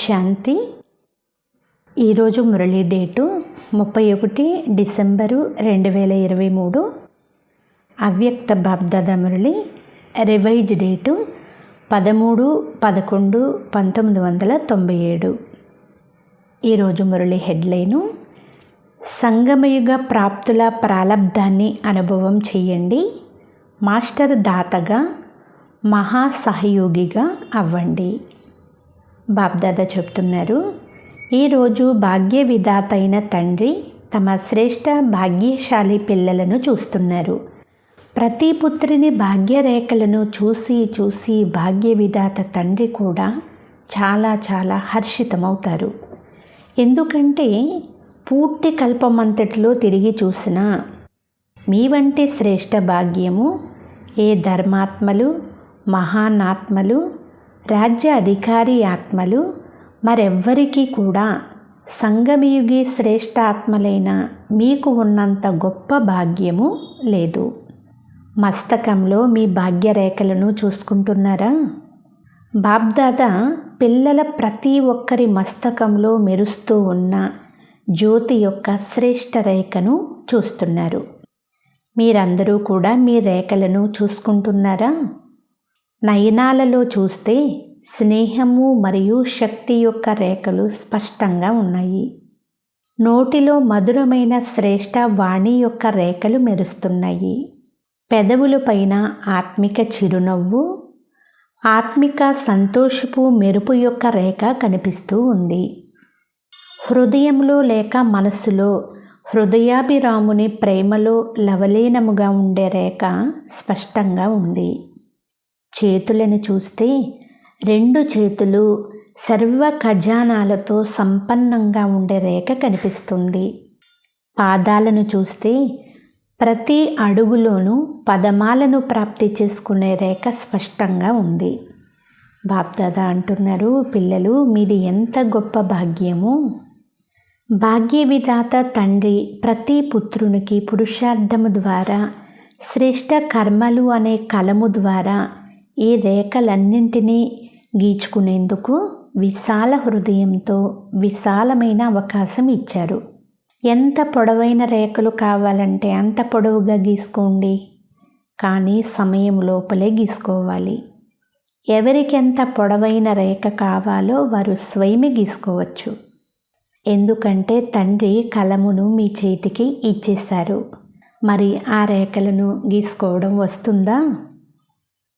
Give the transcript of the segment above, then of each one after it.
శాంతి. ఈరోజు Murali date 31 December 2023. అవ్యక్త BapDada Murali revise date 13/11/1997. ఈరోజు మురళి హెడ్లైను: సంగమయుగ ప్రాప్తుల ప్రాలబ్ధాన్ని అనుభవం చేయండి, మాస్టర్ దాతగా మహాసహయోగిగా అవ్వండి. బాబ్దాదా చెప్తున్నారు, ఈరోజు భాగ్య విధాత అయిన తండ్రి తమ శ్రేష్ఠ భాగ్యశాలి పిల్లలను చూస్తున్నారు. ప్రతి పుత్రుని భాగ్యరేఖలను చూసి చూసి భాగ్య విధాత తండ్రి కూడా చాలా చాలా హర్షితమవుతారు. ఎందుకంటే పూర్తి కల్పమంతటిలో తిరిగి చూసినా మీ వంటి శ్రేష్ఠ భాగ్యము ఏ ధర్మాత్మలు, మహానాత్మలు, రాజ్య అధికారి ఆత్మలు మరెవ్వరికీ కూడా సంగమయుగి శ్రేష్ఠ ఆత్మలైన మీకు ఉన్నంత గొప్ప భాగ్యము లేదు. మస్తకంలో మీ భాగ్యరేఖలను చూసుకుంటున్నారా? బాబ్దాదా పిల్లల ప్రతి ఒక్కరి మస్తకంలో మెరుస్తూ ఉన్న జ్యోతి యొక్క శ్రేష్ఠ రేఖను చూస్తున్నారు. మీరందరూ కూడా మీ రేఖలను చూసుకుంటున్నారా? నయనాలలో చూస్తే స్నేహము మరియు శక్తి యొక్క రేఖలు స్పష్టంగా ఉన్నాయి. నోటిలో మధురమైన శ్రేష్ఠ వాణి యొక్క రేఖలు మెరుస్తున్నాయి. పెదవులపైన ఆత్మిక చిరునవ్వు, ఆత్మిక సంతోషపు మెరుపు యొక్క రేఖ కనిపిస్తూ ఉంది. హృదయంలో లేక మనస్సులో హృదయాభిరాముని ప్రేమలో లవలీనముగా ఉండే రేఖ స్పష్టంగా ఉంది. చేతులను చూస్తే 2 చేతులు సర్వ ఖజానాలతో సంపన్నంగా ఉండే రేఖ కనిపిస్తుంది. పాదాలను చూస్తే ప్రతి అడుగులోనూ పదమాలను ప్రాప్తి చేసుకునే రేఖ స్పష్టంగా ఉంది. బాబ్దాదా అంటున్నారు, పిల్లలు మీది ఎంత గొప్ప భాగ్యము. భాగ్య విధాత తండ్రి ప్రతి పుత్రునికి పురుషార్థము ద్వారా శ్రేష్ఠ కర్మలు అనే కలము ద్వారా ఈ రేఖలన్నింటినీ గీచుకునేందుకు విశాల హృదయంతో విశాలమైన అవకాశం ఇచ్చారు. ఎంత పొడవైన రేఖలు కావాలంటే అంత పొడవుగా గీసుకోండి, కానీ సమయం లోపలే గీసుకోవాలి. ఎవరికి ఎంత పొడవైన రేఖ కావాలో వారు స్వయమే గీసుకోవచ్చు. ఎందుకంటే తండ్రి కలమును మీ చేతికి ఇచ్చేశారు. మరి ఆ రేఖలను గీసుకోవడం వస్తుందా?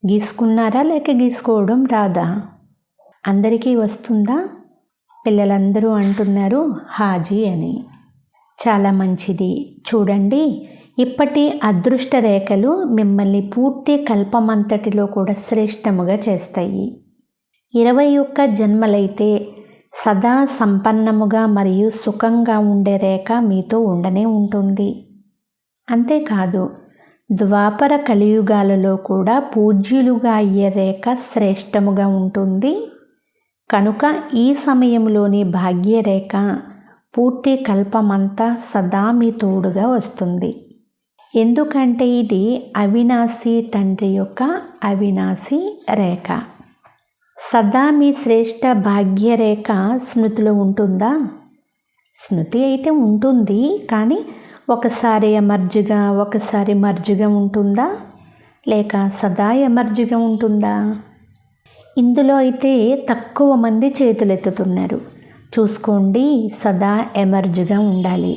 గీసుకున్నారా లేక గీసుకోవడం రాదా? అందరికీ వస్తుందా? పిల్లలందరూ అంటున్నారు హాజీ అని. చాలా మంచిది. చూడండి, ఇప్పటి అదృష్ట రేఖలు మిమ్మల్ని పూర్తి కల్పమంతటిలో కూడా శ్రేష్టముగా చేస్తాయి. 21 జన్మలైతే సదా సంపన్నముగా మరియు సుఖంగా ఉండే రేఖ మీతో ఉండనే ఉంటుంది. అంతేకాదు, ద్వాపర కలియుగాలలో కూడా పూజ్యులుగా అయ్యే రేఖ శ్రేష్టముగా ఉంటుంది. కనుక ఈ సమయంలోని భాగ్యరేఖ పూర్తి కల్పమంతా సదా మీ తోడుగా వస్తుంది. ఎందుకంటే ఇది అవినాశి తండ్రి యొక్క అవినాశి రేఖ. సదా మీ శ్రేష్ఠ భాగ్యరేఖ స్మృతిలో ఉంటుందా? స్మృతి అయితే ఉంటుంది, కానీ ఒకసారి ఎమర్జ్గా ఒకసారి మర్జ్గా ఉంటుందా లేక సదా ఎమర్జ్గా ఉంటుందా? ఇందులో అయితే తక్కువ మంది చేతులెత్తుతున్నారు. చూసుకోండి, సదా ఎమర్జ్గా ఉండాలి.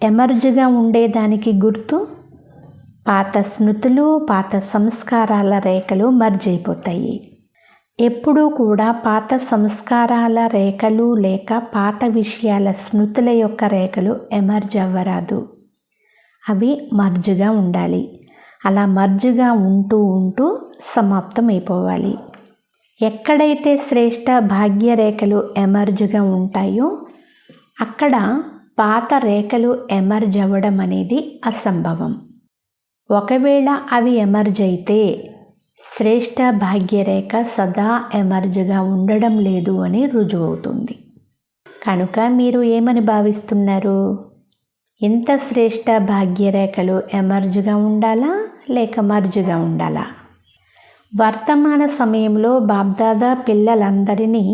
ఎమర్జ్గా ఉండేదానికి గుర్తు పాత స్మృతులు, పాత సంస్కారాల రేఖలు మర్జ్ అయిపోతాయి. ఎప్పుడూ కూడా పాత సంస్కారాల రేఖలు లేక పాత విషయాల స్మృతుల యొక్క రేఖలు ఎమర్జ్ అవ్వరాదు. అవి మర్జ్గా ఉండాలి. అలా మర్జ్గా ఉంటూ ఉంటూ సమాప్తం అయిపోవాలి. ఎక్కడైతే శ్రేష్ఠ భాగ్యరేఖలు ఎమర్జ్గా ఉంటాయో అక్కడ పాత రేఖలు ఎమర్జ్ అవ్వడం అనేది అసంభవం. ఒకవేళ అవి ఎమర్జ్ అయితే శ్రేష్ఠ భాగ్యరేఖ సదా ఎమర్జ్గా ఉండడం లేదు అని రుజువవుతుంది. కనుక మీరు ఏమని భావిస్తున్నారు? ఇంత శ్రేష్ఠ భాగ్యరేఖలు ఎమర్జ్గా ఉండాలా లేక మర్జ్గా ఉండాలా? వర్తమాన సమయంలో బాబ్దాదా పిల్లలందరినీ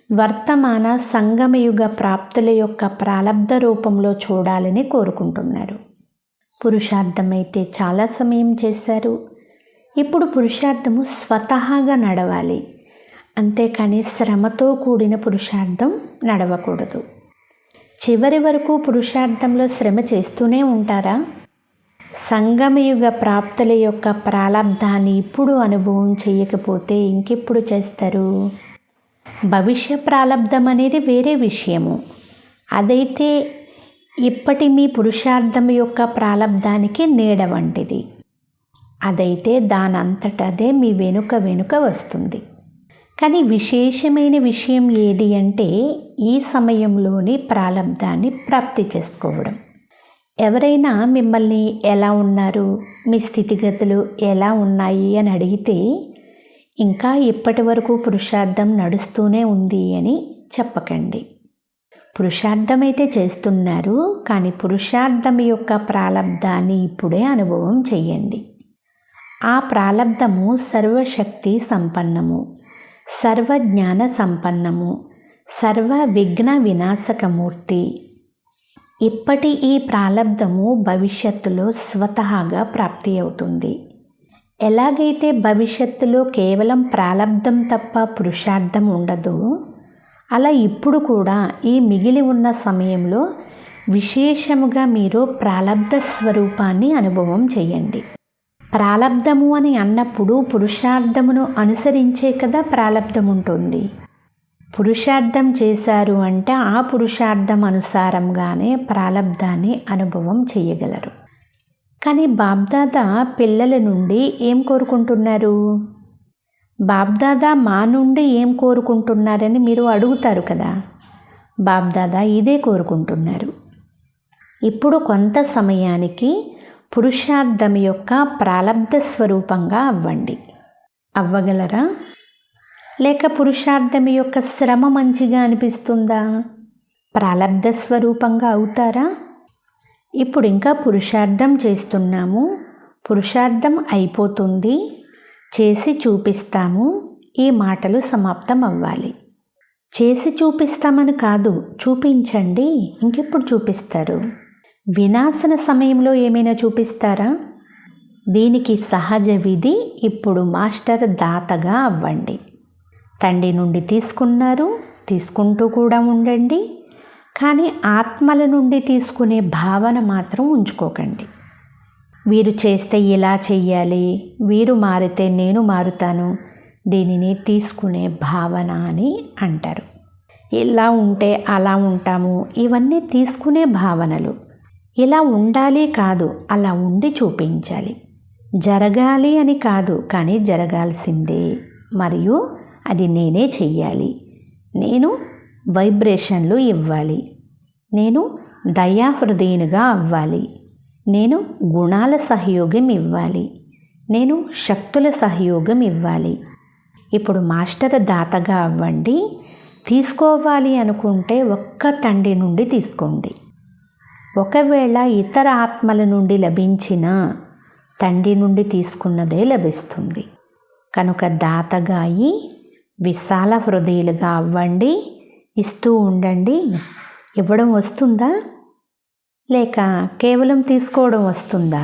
వర్తమాన సంగమయుగ ప్రాప్తుల యొక్క ప్రాలబ్ధ రూపంలో చూడాలని కోరుకుంటున్నారు. పురుషార్థమైతే చాలా సమయం చేశారు. ఇప్పుడు పురుషార్థము స్వతహాగా నడవాలి, అంతేకాని శ్రమతో కూడిన పురుషార్థం నడవకూడదు. చివరి వరకు పురుషార్థంలో శ్రమ చేస్తూనే ఉంటారా? సంగమయుగ ప్రాప్తుల యొక్క ప్రాలబ్ధాన్ని ఇప్పుడు అనుభవం చేయకపోతే ఇంకెప్పుడు చేస్తారు? భవిష్య ప్రాలబ్ధం అనేది వేరే విషయము. అదైతే ఇప్పటి మీ పురుషార్థం యొక్క ప్రాలబ్ధానికి నీడ వంటిది. అదైతే దానంతటదే మీ వెనుక వస్తుంది. కానీ విశేషమైన విషయం ఏది అంటే ఈ సమయంలోని ప్రాలబ్ధాన్ని ప్రాప్తి చేసుకోవడం. ఎవరైనా మిమ్మల్ని ఎలా ఉన్నారు, మీ స్థితిగతులు ఎలా ఉన్నాయి అని అడిగితే ఇంకా ఇప్పటి వరకు పురుషార్థం నడుస్తూనే ఉంది అని చెప్పకండి. పురుషార్థమైతే చేస్తున్నారు, కానీ పురుషార్థం యొక్క ప్రాలబ్ధాన్ని ఇప్పుడే అనుభవం చెయ్యండి. ఆ ప్రాలబ్ధము సర్వశక్తి సంపన్నము, సర్వజ్ఞాన సంపన్నము, సర్వ విఘ్న వినాశకమూర్తి. ఇప్పటి ఈ ప్రాలబ్ధము భవిష్యత్తులో స్వతహాగా ప్రాప్తి అవుతుంది. ఎలాగైతే భవిష్యత్తులో కేవలం ప్రాలబ్ధం తప్ప పురుషార్థం ఉండదో, అలా ఇప్పుడు కూడా ఈ మిగిలి ఉన్న సమయంలో విశేషముగా మీరు ప్రాలబ్ధ స్వరూపాన్ని అనుభవం చేయండి. ప్రాలబ్ధము అని అన్నప్పుడు పురుషార్థమును అనుసరించే కదా ప్రాలబ్ధం ఉంటుంది. పురుషార్థం చేశారు అంటే ఆ పురుషార్థం అనుసారంగానే ప్రాలబ్ధాన్ని అనుభవం చేయగలరు. కానీ బాబ్దాదా పిల్లల నుండి ఏం కోరుకుంటున్నారు? బాబ్దాదా మా నుండి ఏం కోరుకుంటున్నారని మీరు అడుగుతారు కదా. బాబ్దాదా ఇదే కోరుకుంటున్నారు. ఇప్పుడు కొంత సమయానికి పురుషార్థం యొక్క ప్రాలబ్ధ స్వరూపంగా అవ్వండి. అవ్వగలరా? లేక పురుషార్థం యొక్క శ్రమ మంచిగా అనిపిస్తుందా? ప్రాలబ్ధ స్వరూపంగా అవుతారా? ఇప్పుడు ఇంకా పురుషార్థం చేస్తున్నాము, పురుషార్థం అయిపోతుంది, చేసి చూపిస్తాము, ఈ మాటలు సమాప్తం అవ్వాలి. చేసి చూపిస్తామని కాదు, చూపించండి. ఇంకెప్పుడు చూపిస్తారు? వినాశన సమయంలో ఏమైనా చూపిస్తారా? దీనికి సహజ విధి ఇప్పుడు మాస్టర్ దాతగా అవ్వండి. తండ్రి నుండి తీసుకున్నారు, తీసుకుంటూ కూడా ఉండండి. కానీ ఆత్మల నుండి తీసుకునే భావన మాత్రం ఉంచుకోకండి. వీరు చేస్తే ఇలా చెయ్యాలి, వీరు మారితే నేను మారుతాను, దీనిని తీసుకునే భావన అని అంటారు. ఇలా ఉంటే అలా ఉంటాము, ఇవన్నీ తీసుకునే భావనలు. ఇలా ఉండాలి కాదు, అలా ఉండి చూపించాలి. జరగాలి అని కాదు, కానీ జరగాల్సిందే, మరియు అది నేనే చెయ్యాలి. నేను వైబ్రేషన్లు ఇవ్వాలి, నేను దయాహృదయునిగా అవ్వాలి, నేను గుణాల సహయోగం ఇవ్వాలి, నేను శక్తుల సహయోగం ఇవ్వాలి. ఇప్పుడు మాస్టర్ దాతగా అవ్వండి. తీసుకోవాలి అనుకుంటే ఒక్క తండ్రి నుండి తీసుకోండి. ఒకవేళ ఇతర ఆత్మల నుండి లభించిన తండ్రి నుండి తీసుకున్నదే లభిస్తుంది. కనుక దాతగా అయి విశాల హృదయులుగా అవ్వండి. ఇస్తూ ఉండండి. ఇవ్వడం వస్తుందా లేక కేవలం తీసుకోవడం వస్తుందా?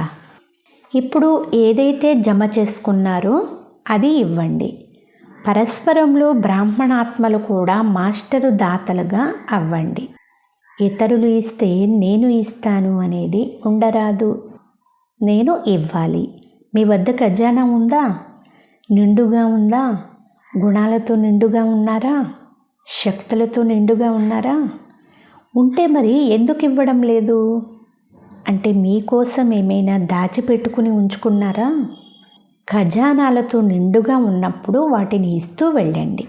ఇప్పుడు ఏదైతే జమ చేసుకున్నారో అది ఇవ్వండి. పరస్పరంలో బ్రాహ్మణాత్మలు కూడా మాస్టరు దాతలుగా అవ్వండి. ఇతరులు ఇస్తే నేను ఇస్తాను అనేది ఉండరాదు. నేను ఇవ్వాలి. మీ వద్ద ఖజానా ఉందా? నిండుగా ఉందా? గుణాలతో నిండుగా ఉన్నారా? శక్తులతో నిండుగా ఉన్నారా? ఉంటే మరి ఎందుకు ఇవ్వడం లేదు? అంటే మీకోసం ఏమైనా దాచిపెట్టుకుని ఉంచుకున్నారా? ఖజానాలతో నిండుగా ఉన్నప్పుడు వాటిని ఇస్తూ వెళ్ళండి.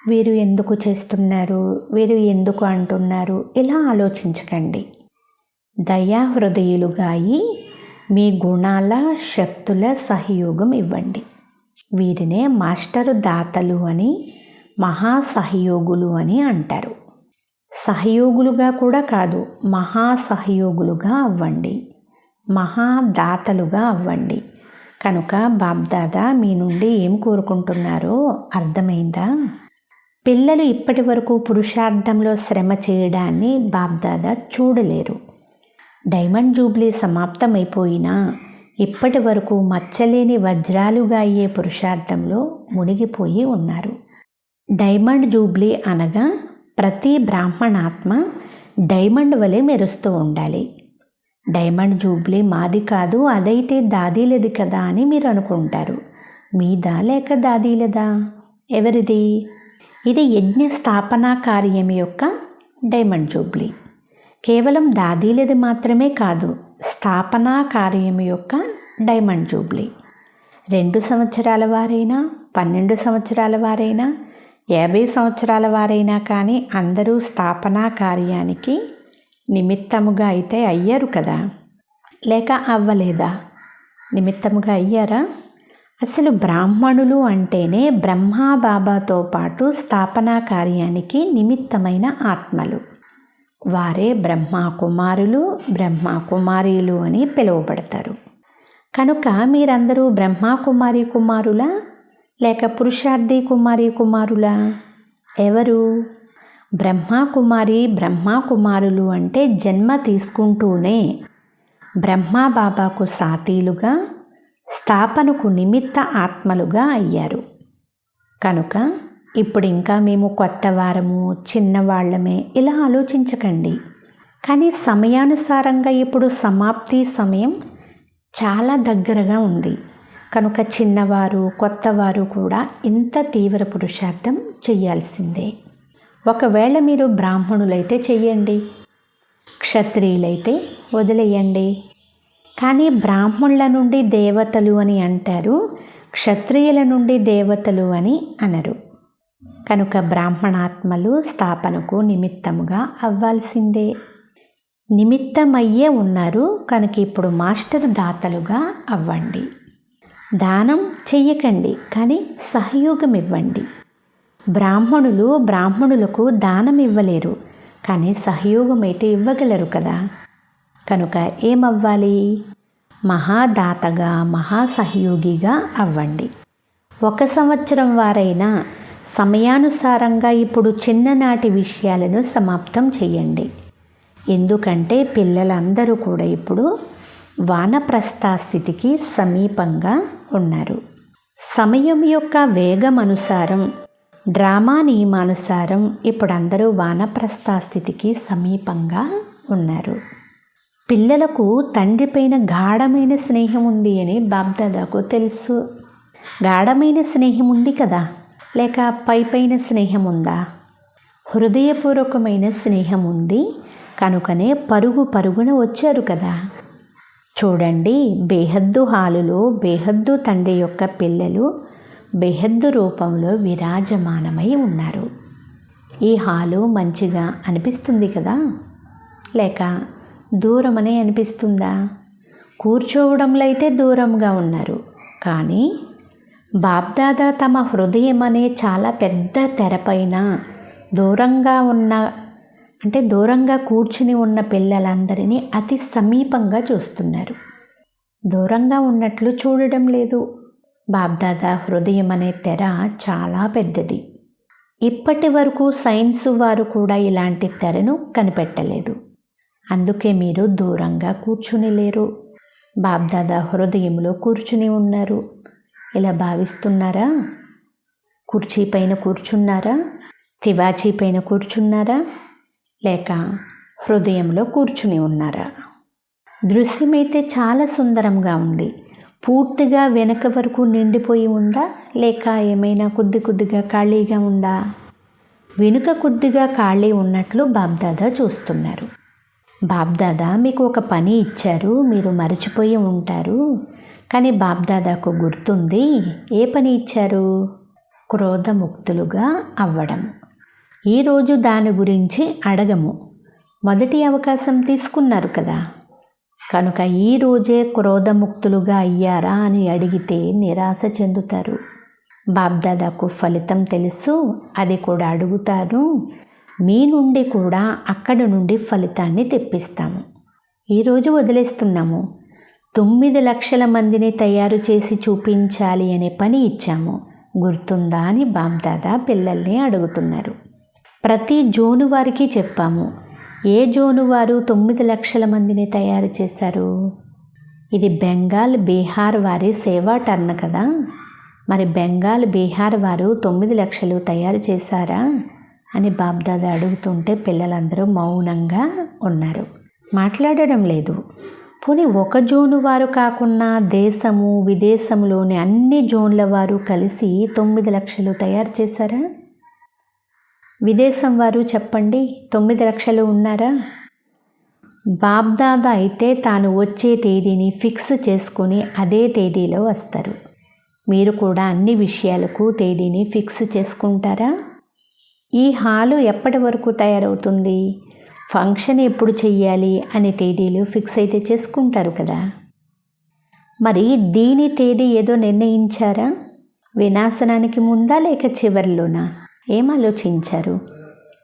వీరు ఎందుకు చేస్తున్నారు, వీరు ఎందుకు అంటున్నారు, ఇలా ఆలోచించకండి. దయాహృదయులుగా అయి మీ గుణాల శక్తుల సహయోగం ఇవ్వండి. వీరినే మాస్టరు దాతలు అని, మహాసహయోగులు అని అంటారు. సహయోగులుగా కూడా కాదు, మహాసహయోగులుగా అవ్వండి, మహాదాతలుగా అవ్వండి. కనుక బాబ్దాదా మీ నుండి ఏం కోరుకుంటున్నారో అర్థమైందా? పిల్లలు ఇప్పటి వరకు పురుషార్థంలో శ్రమ చేయడాన్ని బాబ్దాదా చూడలేరు. డైమండ్ జూబ్లీ సమాప్తమైపోయినా ఇప్పటి వరకు మచ్చలేని వజ్రాలుగా అయ్యే పురుషార్థంలో మునిగిపోయి ఉన్నారు. డైమండ్ జూబ్లీ అనగా ప్రతి బ్రాహ్మణాత్మ డైమండ్ వలె మెరుస్తూ ఉండాలి. డైమండ్ జూబ్లీ మాది కాదు, అదైతే దాదీలది కదా అని మీరు అనుకుంటారు. మీదా లేక దాదీలదా? ఎవరిది? ఇది యజ్ఞ స్థాపనా కార్యం యొక్క డైమండ్ జూబ్లీ. కేవలం దాదీలది మాత్రమే కాదు, స్థాపనా కార్యం యొక్క డైమండ్ జూబ్లీ. 2 సంవత్సరాల వారైనా, 12 సంవత్సరాల వారైనా, 50 సంవత్సరాల వారైనా కానీ అందరూ స్థాపనా కార్యానికి నిమిత్తముగా అయితే అయ్యారు కదా, లేక అవ్వలేదా? నిమిత్తముగా అయ్యారా? అసలు బ్రాహ్మణులు అంటేనే బ్రహ్మా బాబాతో పాటు స్థాపనా కార్యానికి నిమిత్తమైన ఆత్మలు. వారే బ్రహ్మా కుమారులు, బ్రహ్మా కుమారీలు అని పిలువబడతారు. కనుక మీరందరూ బ్రహ్మా కుమారి కుమారులా లేక పురుషార్థి కుమారి కుమారులా? ఎవరు? బ్రహ్మా కుమారి బ్రహ్మా కుమారులు అంటే జన్మ తీసుకుంటూనే బ్రహ్మా బాబాకు సాతీలుగా, స్థాపనకు నిమిత్త ఆత్మలుగా అయ్యారు. కనుక ఇప్పుడు ఇంకా మేము కొత్త వారము, చిన్నవాళ్ళమే ఇలా ఆలోచించకండి. కానీ సమయానుసారంగా ఇప్పుడు సమాప్తి సమయం చాలా దగ్గరగా ఉంది. కనుక చిన్నవారు, కొత్తవారు కూడా ఇంత తీవ్ర పురుషార్థం చెయ్యాల్సిందే. ఒకవేళ మీరు బ్రాహ్మణులైతే చెయ్యండి, క్షత్రియులైతే వదిలేయండి. కానీ బ్రాహ్మణుల నుండి దేవతలు అని అంటారు, క్షత్రియుల నుండి దేవతలు అని అనరు. కనుక బ్రాహ్మణాత్మలు స్థాపనకు నిమిత్తముగా అవ్వాల్సిందే. నిమిత్తమయ్యే ఉన్నారు కనుక ఇప్పుడు మాస్టర్ దాతలుగా అవ్వండి. దానం చెయ్యకండి, కానీ సహయోగం ఇవ్వండి. బ్రాహ్మణులు బ్రాహ్మణులకు దానం ఇవ్వలేరు, కానీ సహయోగం అయితే ఇవ్వగలరు కదా. కనుక ఏమవ్వాలి? మహాదాతగా, మహాసహయోగిగా అవ్వండి. 1 సంవత్సరం వారైనా సమయానుసారంగా ఇప్పుడు చిన్ననాటి విషయాలను సమాప్తం చేయండి. ఎందుకంటే పిల్లలందరూ కూడా ఇప్పుడు వానప్రస్థ స్థితికి సమీపంగా ఉన్నారు. సమయం యొక్క వేగం అనుసారం, డ్రామా నియమానుసారం ఇప్పుడు అందరూ వానప్రస్థ స్థితికి సమీపంగా ఉన్నారు. పిల్లలకు తండ్రి పైన గాఢమైన స్నేహం ఉంది అని బాబ్దాదాకు తెలుసు. గాఢమైన స్నేహం ఉంది కదా, లేక పైపైన స్నేహం ఉందా? హృదయపూర్వకమైన స్నేహం ఉంది కనుకనే పరుగున వచ్చారు కదా. చూడండి, బేహద్దు హాలులో బేహద్దు తండ్రి యొక్క పిల్లలు బేహద్దు రూపంలో విరాజమానమై ఉన్నారు. ఈ హాలు మంచిగా అనిపిస్తుంది కదా, లేక దూరమనే అనిపిస్తుందా? కూర్చోవడంలో అయితే దూరంగా ఉన్నారు, కానీ బాబ్దాదా తమ హృదయం అనే చాలా పెద్ద తెరపైన దూరంగా కూర్చుని ఉన్న పిల్లలందరినీ అతి సమీపంగా చూస్తున్నారు. దూరంగా ఉన్నట్లు చూడడం లేదు. బాబ్దాదా హృదయం అనే తెర చాలా పెద్దది. ఇప్పటి వరకు సైన్స్ వారు కూడా ఇలాంటి తెరను కనిపెట్టలేదు. అందుకే మీరు దూరంగా కూర్చుని లేరు, బాబ్దాదా హృదయంలో కూర్చుని ఉన్నారు. ఇలా భావిస్తున్నారా? కుర్చీ పైన కూర్చున్నారా? తివాచీ పైన కూర్చున్నారా? లేక హృదయంలో కూర్చుని ఉన్నారా? దృశ్యమైతే చాలా సుందరంగా ఉంది. పూర్తిగా వెనక వరకు నిండిపోయి ఉందా, లేక ఏమైనా కొద్దిగా ఖాళీగా ఉందా? వెనుక కొద్దిగా ఖాళీ ఉన్నట్లు బాబ్దాదా చూస్తున్నారు. బాబ్దాదా మీకు ఒక పని ఇచ్చారు, మీరు మర్చిపోయి ఉంటారు. కానీ బాబ్దాదాకు గుర్తుంది. ఏ పని ఇచ్చారు? క్రోధముక్తులుగా అవ్వడం. ఈరోజు దాని గురించి అడగము. మొదటి అవకాశం తీసుకున్నారు కదా, కనుక ఈరోజే క్రోధముక్తులుగా అయ్యారా అని అడిగితే నిరాశ చెందుతారు. బాబ్దాదాకు ఫలితం తెలుసు, అది కూడా అడుగుతాను. మీ నుండి కూడా అక్కడి నుండి ఫలితాన్ని తెప్పిస్తాము. ఈరోజు వదిలేస్తున్నాము. 9 లక్షల మందిని తయారు చేసి చూపించాలి అనే పని ఇచ్చాము. గుర్తుందా అని బాబ్దాదా పిల్లల్ని అడుగుతున్నారు. ప్రతి జోను వారికి చెప్పాము. ఏ జోను వారు 9 లక్షల మందిని తయారు చేశారు? ఇది బెంగాల్ బీహార్ వారి సేవా టర్న్ కదా. మరి బెంగాల్ బీహార్ వారు 9 లక్షలు తయారు చేశారా అని బాబ్దాదా అడుగుతుంటే పిల్లలందరూ మౌనంగా ఉన్నారు, మాట్లాడడం లేదు. పోనీ ఒక జోను వారు కాకుండా దేశము విదేశంలోని అన్ని జోన్ల వారు కలిసి 9 లక్షలు తయారు చేశారా? విదేశం వారు చెప్పండి, 9 లక్షలు ఉన్నారా? బాబ్దాదా అయితే తాను వచ్చే తేదీని ఫిక్స్ చేసుకొని అదే తేదీలో వస్తారు. మీరు కూడా అన్ని విషయాలకు తేదీని ఫిక్స్ చేసుకుంటారా? ఈ హాలు ఎప్పటి వరకు తయారవుతుంది, ఫంక్షన్ ఎప్పుడు చెయ్యాలి అనే తేదీలు ఫిక్స్ అయితే చేసుకుంటారు కదా. మరి దీని తేదీ ఏదో నిర్ణయించారా? వినాశనానికి ముందా లేక చివరిలోనా? ఏం ఆలోచించారు?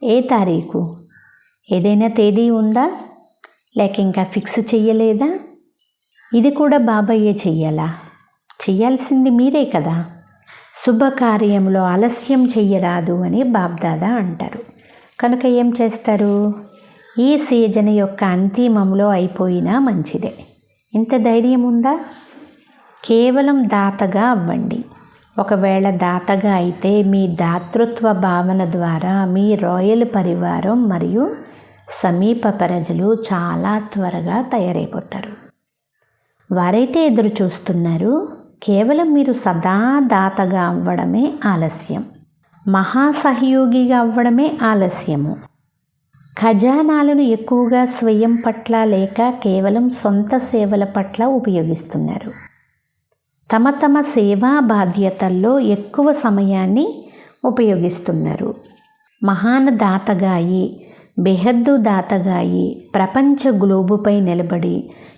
ఏ తారీఖు? ఏదైనా తేదీ ఉందా లేక ఇంకా ఫిక్స్ చెయ్యలేదా? ఇది కూడా బాబాయే చెయ్యాలా? చెయ్యాల్సింది మీరే కదా. శుభకార్యంలో ఆలస్యం చెయ్యరాదు అని బాబ్దాదా అంటారు. కనుక ఏం చేస్తారు? ఈ సీజన్ యొక్క అంతిమంలో అయిపోయినా మంచిదే. ఇంత ధైర్యం ఉందా? కేవలం దాతగా అవ్వండి. ఒకవేళ దాతగా అయితే మీ దాతృత్వ భావన ద్వారా మీ రాయల్ పరివారం మరియు సమీప ప్రజలు చాలా త్వరగా తయారైపోతారు. వారైతే ఎదురు చూస్తున్నారు. కేవలం మీరు సదా దాతగా అవ్వడమే ఆలస్యం, మహాసహయోగిగా అవ్వడమే ఆలస్యము. ఖజానాలను ఎక్కువగా స్వయం పట్ల లేక కేవలం సొంత సేవల పట్ల ఉపయోగిస్తున్నారు. తమ తమ సేవా బాధ్యతల్లో ఎక్కువ సమయాన్ని ఉపయోగిస్తున్నారు. మహాన్ దాతగాయి, బేహద్దు దాతగాయి ప్రపంచ గ్లోబుపై నిలబడి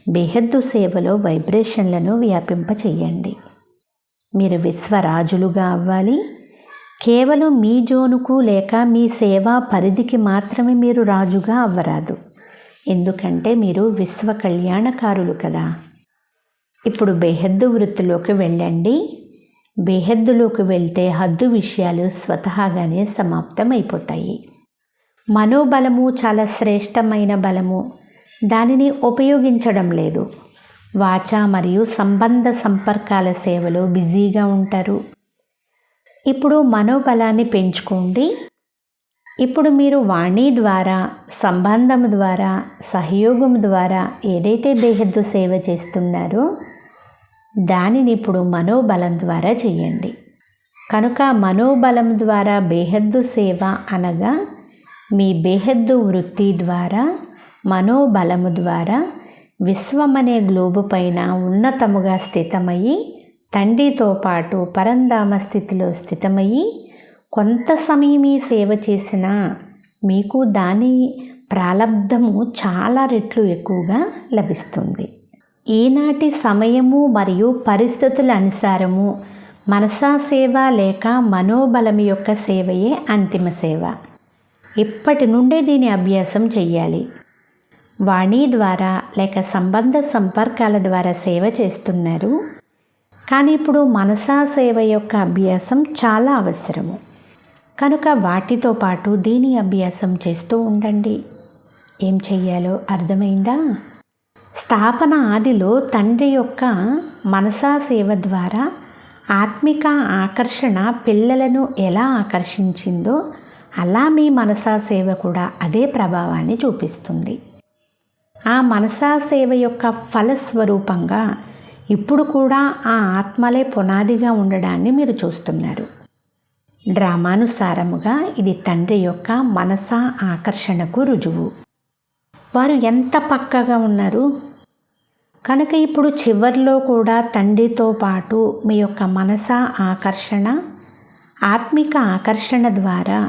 బేహద్దు సేవలో వైబ్రేషన్లను వ్యాపింపచేయండి. మీరు విశ్వరాజులుగా అవ్వాలి. కేవలం మీ జోనుకు లేక మీ సేవా పరిధికి మాత్రమే మీరు రాజుగా అవ్వరాదు. ఎందుకంటే మీరు విశ్వ కళ్యాణకారులు కదా. ఇప్పుడు బేహద్దు వృత్తిలోకి వెళ్ళండి. బేహద్దులోకి వెళ్తే హద్దు విషయాలు స్వతహాగానే సమాప్తమైపోతాయి. మనోబలము చాలా శ్రేష్టమైన బలము. దానిని ఉపయోగించడం లేదు. వాచ మరియు సంబంధ సంపర్కాల సేవలో బిజీగా ఉంటారు. ఇప్పుడు మనోబలాన్ని పెంచుకోండి. ఇప్పుడు మీరు వాణి ద్వారా, సంబంధం ద్వారా, సహయోగం ద్వారా ఏదైతే బేహద్దు సేవ చేస్తున్నారో దానిని ఇప్పుడు మనోబలం ద్వారా చేయండి. కనుక మనోబలం ద్వారా బేహద్దు సేవ అనగా మీ బేహద్దు వృత్తి ద్వారా, మనోబలము ద్వారా విశ్వమనే గ్లోబు పైన ఉన్నతముగా స్థితమయ్యి తండ్రితో పాటు పరంధామ స్థితిలో స్థితమయ్యి కొంత సమయం ఈ సేవ చేసినా మీకు దాని ప్రాలబ్ధము చాలా రెట్లు ఎక్కువగా లభిస్తుంది. ఈనాటి సమయము మరియు పరిస్థితుల అనుసారము మనసా సేవ లేక మనోబలం యొక్క సేవయే అంతిమ సేవ. ఇప్పటి నుండే దీని అభ్యాసం చెయ్యాలి. వాణి ద్వారా లేక సంబంధ సంపర్కాల ద్వారా సేవ చేస్తున్నారు. కానీ ఇప్పుడు మనసా సేవ యొక్క అభ్యాసం చాలా అవసరము. కనుక వాటితో పాటు దీని అభ్యాసం చేస్తూ ఉండండి. ఏం చెయ్యాలో అర్థమైందా? స్థాపన ఆదిలో తండ్రి యొక్క మనసా సేవ ద్వారా ఆత్మిక ఆకర్షణ పిల్లలను ఎలా ఆకర్షించిందో అలా మీ మనసా సేవ కూడా అదే ప్రభావాన్ని చూపిస్తుంది. ఆ మనసా సేవ యొక్క ఫలస్వరూపంగా ఇప్పుడు కూడా ఆ ఆత్మలే పునాదిగా ఉండడాన్ని మీరు చూస్తున్నారు. డ్రామానుసారముగా ఇది తండ్రి యొక్క మనసా ఆకర్షణకు రుజువు. వారు ఎంత పక్కగా ఉన్నారు. కనుక ఇప్పుడు చివర్లో కూడా తండ్రితో పాటు మీ యొక్క మనసా ఆకర్షణ, ఆత్మిక ఆకర్షణ ద్వారా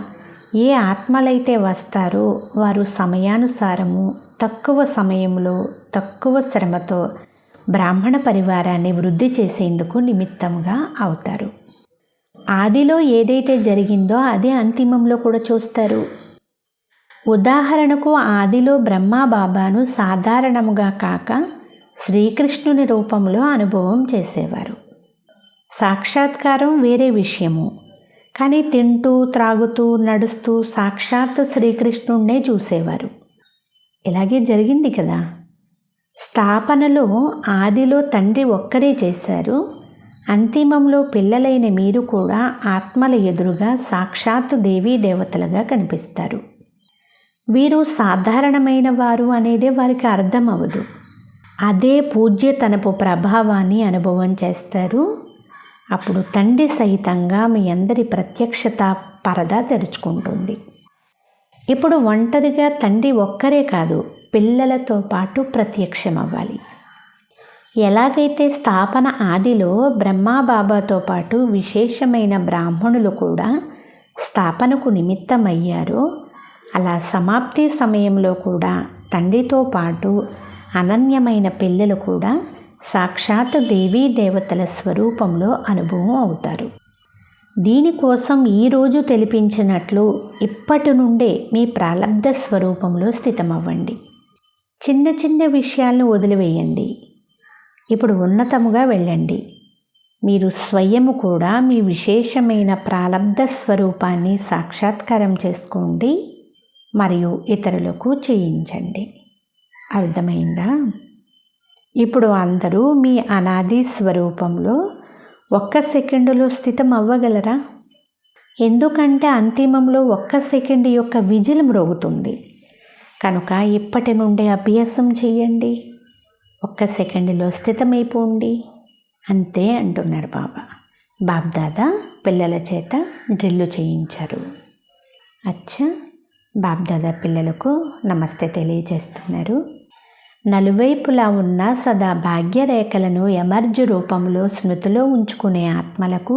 ఏ ఆత్మలైతే వస్తారో వారు సమయానుసారము తక్కువ సమయంలో తక్కువ శ్రమతో బ్రాహ్మణ పరివారాన్ని వృద్ధి చేసేందుకు నిమిత్తంగా అవుతారు. ఆదిలో ఏదైతే జరిగిందో అదే అంతిమంలో కూడా చూస్తారు. ఉదాహరణకు ఆదిలో బ్రహ్మా బాబాను సాధారణముగా కాక శ్రీకృష్ణుని రూపంలో అనుభవం చేసేవారు. సాక్షాత్కారం వేరే విషయము, కానీ తింటూ త్రాగుతూ నడుస్తూ సాక్షాత్ శ్రీకృష్ణుడినే చూసేవారు. ఇలాగే జరిగింది కదా. స్థాపనలో ఆదిలో తండ్రి ఒక్కరే చేశారు, అంతిమంలో పిల్లలైన మీరు కూడా ఆత్మల ఎదురుగా సాక్షాత్తు దేవీ దేవతలుగా కనిపిస్తారు. వీరు సాధారణమైన వారు అనేదే వారికి అర్థం అవ్వదు. అదే పూజ్యతనపు ప్రభావాన్ని అనుభవం చేస్తారు. అప్పుడు తండ్రి సహితంగా మీ అందరి ప్రత్యక్షత పరదా తెరుచుకుంటుంది. ఇప్పుడు ఒంటరిగా తండ్రి ఒక్కరే కాదు, పిల్లలతో పాటు ప్రత్యక్షమవ్వాలి. ఎలాగైతే స్థాపన ఆదిలో బ్రహ్మాబాబాతో పాటు విశేషమైన బ్రాహ్మణులు కూడా స్థాపనకు నిమిత్తమయ్యారో, అలా సమాప్తి సమయంలో కూడా తండ్రితో పాటు అనన్యమైన పిల్లలు కూడా సాక్షాత్ దేవీ దేవతల స్వరూపంలో అనుభవం అవుతారు. దీనికోసం ఈరోజు తెలిపించినట్లు ఇప్పటి నుండే మీ ప్రాలబ్ధ స్వరూపంలో స్థితమవ్వండి. చిన్న చిన్న విషయాలను వదిలివేయండి. ఇప్పుడు ఉన్నతముగా వెళ్ళండి. మీరు స్వయము కూడా మీ విశేషమైన ప్రాలబ్ధ స్వరూపాన్ని సాక్షాత్కారం చేసుకోండి మరియు ఇతరులకు చేయించండి. అర్థమైందా? ఇప్పుడు అందరూ మీ అనాది స్వరూపంలో 1 సెకండులో స్థితం అవ్వగలరా? ఎందుకంటే అంతిమంలో 1 సెకండ్ యొక్క విజిల్ మ్రోగుతుంది. కనుక ఇప్పటి నుండే అభ్యాసం చేయండి. 1 సెకండులో స్థితమైపోండి. అంతే అంటున్నారు బాబా. బాబ్దాదా పిల్లల చేత డ్రిల్లు చేయించారు. అచ్చా, బాబ్దాదా పిల్లలకు నమస్తే తెలియజేస్తున్నారు. నలువైపులా ఉన్న సదా భాగ్యరేఖలను ఎమర్జ్ రూపంలో స్మృతిలో ఉంచుకునే ఆత్మలకు,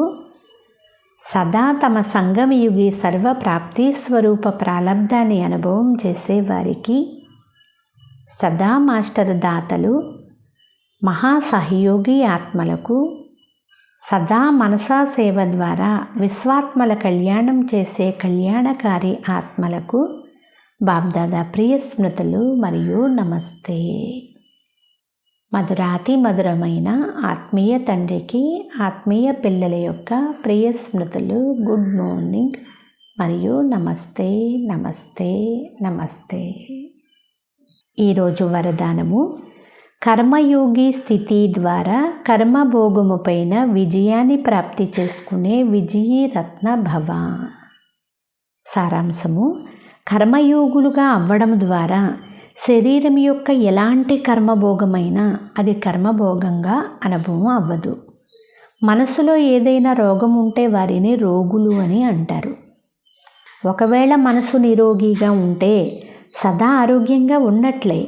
సదా తమ సంగమయుగి సర్వప్రాప్తి స్వరూప ప్రాలబ్ధాన్ని అనుభవం చేసేవారికి, సదా మాస్టర్ దాతలు మహాసహయోగి ఆత్మలకు, సదా మనసా సేవ ద్వారా విశ్వాత్మల కళ్యాణం చేసే కళ్యాణకారి ఆత్మలకు బాబ్దాదా ప్రియ స్మృతులు మరియు నమస్తే. మధురాతి మధురమైన ఆత్మీయ తండ్రికి ఆత్మీయ పిల్లల యొక్క ప్రియ స్మృతులు, గుడ్ మార్నింగ్ మరియు నమస్తే నమస్తే నమస్తే. ఈరోజు వరదానము: కర్మయోగి స్థితి ద్వారా కర్మభోగము పైన విజయాన్ని ప్రాప్తి చేసుకునే విజయీ రత్న భవ. సారాంశము: కర్మయోగులుగా అవ్వడం ద్వారా శరీరం యొక్క ఎలాంటి కర్మభోగమైనా అది కర్మభోగంగా అనుభవం అవ్వదు. మనసులో ఏదైనా రోగం ఉంటే వారిని రోగులు అని అంటారు. ఒకవేళ మనసు నిరోగిగా ఉంటే సదా ఆరోగ్యంగా ఉన్నట్లే.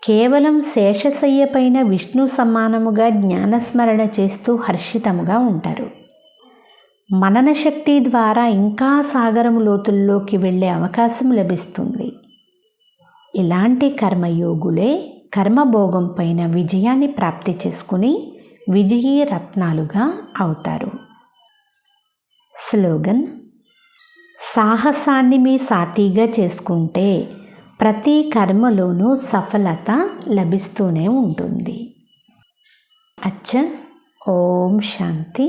కేవలం శేషశయ్య పైన విష్ణు సమానముగా జ్ఞానస్మరణ చేస్తూ హర్షితముగా ఉంటారు. మనన శక్తి ద్వారా ఇంకా సాగరము లోతుల్లోకి వెళ్ళే అవకాశం లభిస్తుంది. ఇలాంటి కర్మయోగులే కర్మభోగం పైన విజయాన్ని ప్రాప్తి చేసుకుని విజయీ రత్నాలుగా అవుతారు. స్లోగన్: సాహసాన్ని మీ సాథీగా చేసుకుంటే ప్రతి కర్మలోనూ సఫలత లభిస్తూనే ఉంటుంది. అచ్చ, ఓం శాంతి.